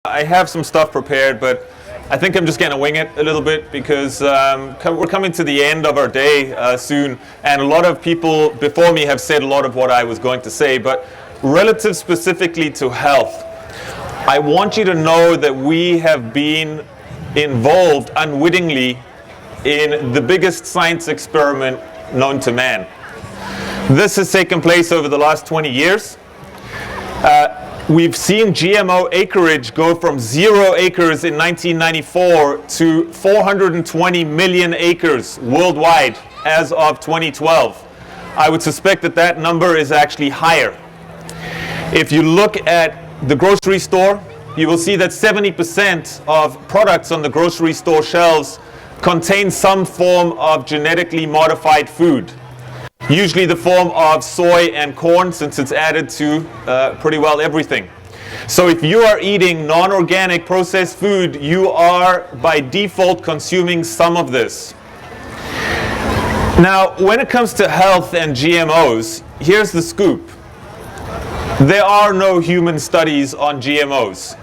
I have some stuff prepared, but I think I'm just going to wing it a little bit because we're coming to the end of our day soon, and a lot of people before me have said a lot of what I was going to say, but relative specifically to health, I want you to know that we have been involved unwittingly in the biggest science experiment known to man. This has taken place over the last 20 years. We've seen GMO acreage go from 0 acres in 1994 to 420 million acres worldwide as of 2012. I would suspect that that number is actually higher. If you look at the grocery store, you will see that 70% of products on the grocery store shelves contain some form of genetically modified food. Usually the form of soy and corn, since it's added to pretty well everything. So if you are eating non-organic processed food, you are by default consuming some of this. Now, when it comes to health and GMOs, here's the scoop. There are no human studies on GMOs.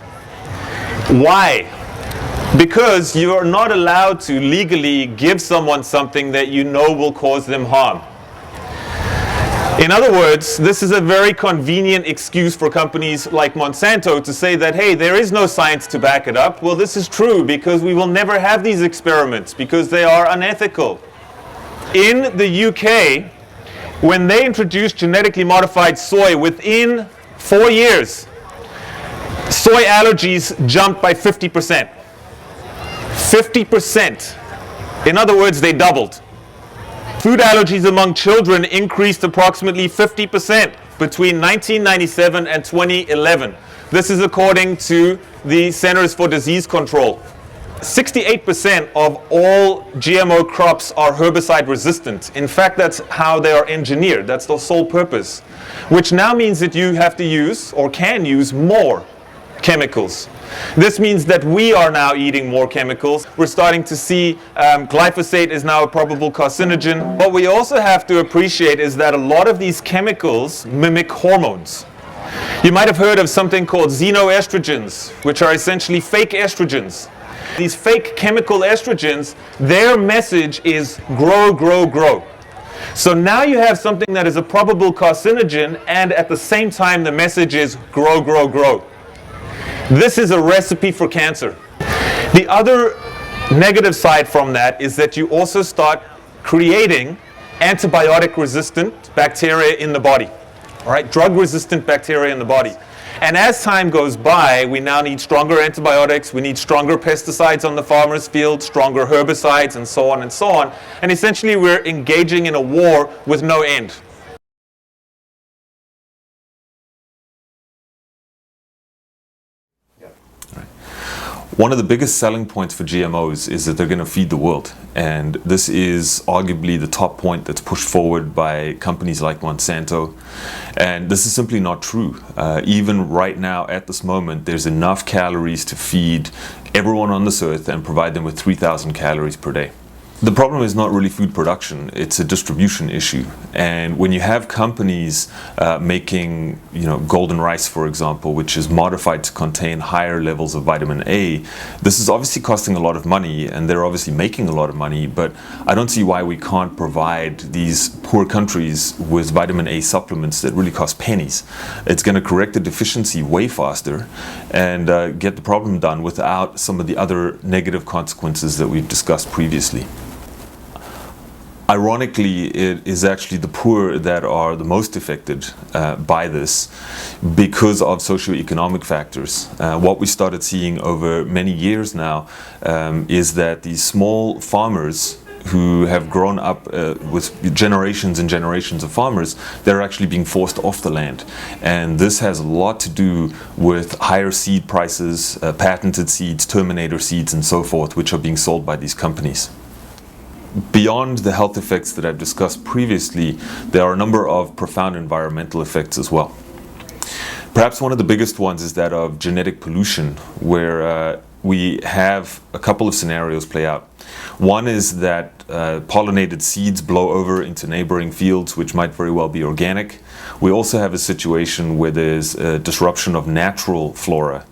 Why? Because you are not allowed to legally give someone something that you know will cause them harm. In other words, this is a very convenient excuse for companies like Monsanto to say that, hey, there is no science to back it up. Well, this is true because we will never have these experiments because they are unethical. In the UK, when they introduced genetically modified soy, within 4 years, soy allergies jumped by 50%. 50%. In other words, they doubled. Food allergies among children increased approximately 50% between 1997 and 2011. This is according to the Centers for Disease Control. 68% of all GMO crops are herbicide resistant. In fact, that's how they are engineered. That's the sole purpose. Which now means that you have to use, or can use, more chemicals. This means that we are now eating more chemicals. We're starting to see glyphosate is now a probable carcinogen. What we also have to appreciate is that a lot of these chemicals mimic hormones. You might have heard of something called xenoestrogens, which are essentially fake estrogens. These fake chemical estrogens, their message is grow, grow, grow. So now you have something that is a probable carcinogen, and at the same time the message is grow, grow, grow. This is a recipe for cancer. The other negative side from that is that you also start creating antibiotic-resistant bacteria in the body. All right, drug-resistant bacteria in the body. And as time goes by, we now need stronger antibiotics, we need stronger pesticides on the farmer's field, stronger herbicides, and so on and so on. And essentially we're engaging in a war with no end. One of the biggest selling points for GMOs is that they're going to feed the world, and this is arguably the top point that's pushed forward by companies like Monsanto, and this is simply not true. Even right now at this moment, there's enough calories to feed everyone on this earth and provide them with 3,000 calories per day. The problem is not really food production, it's a distribution issue. And when you have companies making, golden rice, for example, which is modified to contain higher levels of vitamin A, this is obviously costing a lot of money, and they're obviously making a lot of money, but I don't see why we can't provide these poor countries with vitamin A supplements that really cost pennies. It's going to correct the deficiency way faster and get the problem done without some of the other negative consequences that we've discussed previously. Ironically, it is actually the poor that are the most affected by this because of socioeconomic factors. What we started seeing over many years now is that these small farmers who have grown up with generations and generations of farmers, they're actually being forced off the land. And this has a lot to do with higher seed prices, patented seeds, terminator seeds, and so forth, which are being sold by these companies. Beyond the health effects that I've discussed previously, there are a number of profound environmental effects as well. Perhaps one of the biggest ones is that of genetic pollution, where we have a couple of scenarios play out. One is that pollinated seeds blow over into neighboring fields, which might very well be organic. We also have a situation where there's a disruption of natural flora.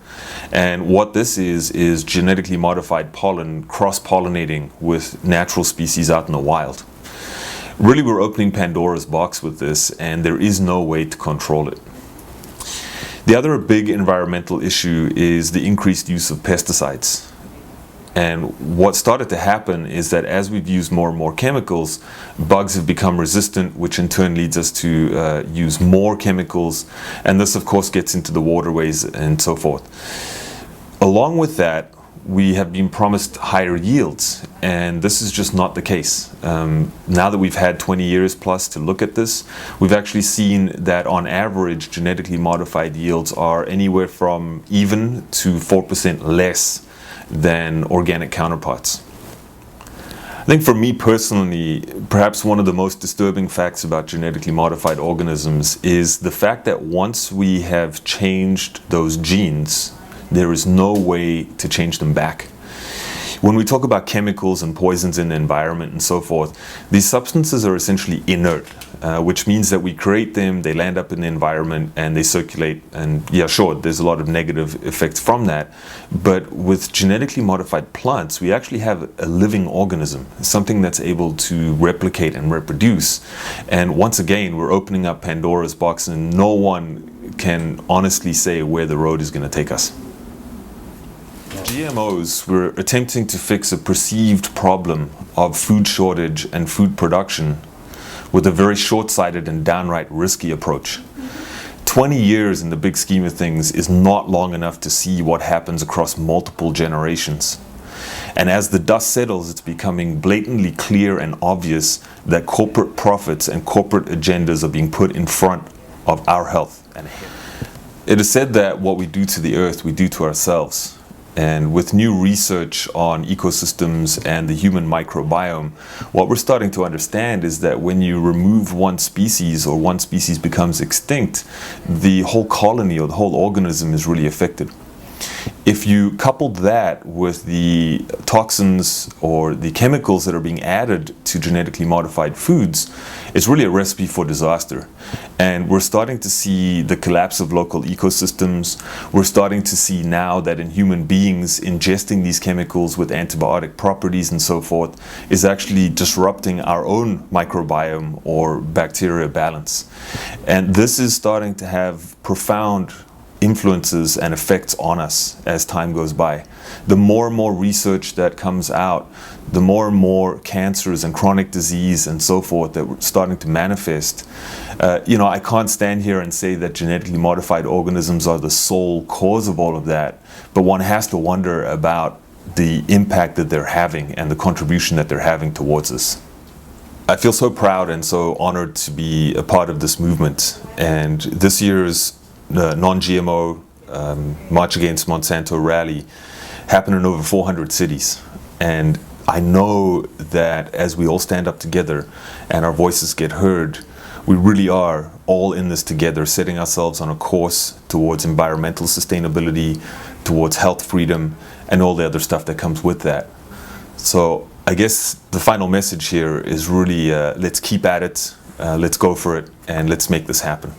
And what this is genetically modified pollen cross-pollinating with natural species out in the wild. Really, we're opening Pandora's box with this, and there is no way to control it. The other big environmental issue is the increased use of pesticides. And what started to happen is that as we've used more and more chemicals, bugs have become resistant, which in turn leads us to use more chemicals. And this, of course, gets into the waterways and so forth. Along with that, we have been promised higher yields, and this is just not the case. Now that we've had 20 years plus to look at this, we've actually seen that on average, genetically modified yields are anywhere from even to 4% less than organic counterparts. I think for me personally, perhaps one of the most disturbing facts about genetically modified organisms is the fact that once we have changed those genes, there is no way to change them back. When we talk about chemicals and poisons in the environment and so forth, these substances are essentially inert, which means that we create them, they land up in the environment and they circulate. And yeah, sure, there's a lot of negative effects from that. But with genetically modified plants, we actually have a living organism, something that's able to replicate and reproduce. And once again, we're opening up Pandora's box, and no one can honestly say where the road is going to take us. GMOs were attempting to fix a perceived problem of food shortage and food production with a very short-sighted and downright risky approach. 20 years in the big scheme of things is not long enough to see what happens across multiple generations. And as the dust settles, it's becoming blatantly clear and obvious that corporate profits and corporate agendas are being put in front of our health. It is said that what we do to the earth, we do to ourselves. And with new research on ecosystems and the human microbiome, what we're starting to understand is that when you remove one species or one species becomes extinct, the whole colony or the whole organism is really affected. If you coupled that with the toxins or the chemicals that are being added to genetically modified foods, it's really a recipe for disaster. And we're starting to see the collapse of local ecosystems. We're starting to see now that in human beings, ingesting these chemicals with antibiotic properties and so forth is actually disrupting our own microbiome or bacteria balance. And this is starting to have profound influences and effects on us as time goes by. The more and more research that comes out, the more and more cancers and chronic disease and so forth that we're starting to manifest. I can't stand here and say that genetically modified organisms are the sole cause of all of that, but one has to wonder about the impact that they're having and the contribution that they're having towards us. I feel so proud and so honored to be a part of this movement, and this year's non-GMO March Against Monsanto rally happened in over 400 cities. And I know that as we all stand up together and our voices get heard, we really are all in this together, setting ourselves on a course towards environmental sustainability, towards health freedom, and all the other stuff that comes with that. So I guess the final message here is really let's keep at it, let's go for it, and let's make this happen.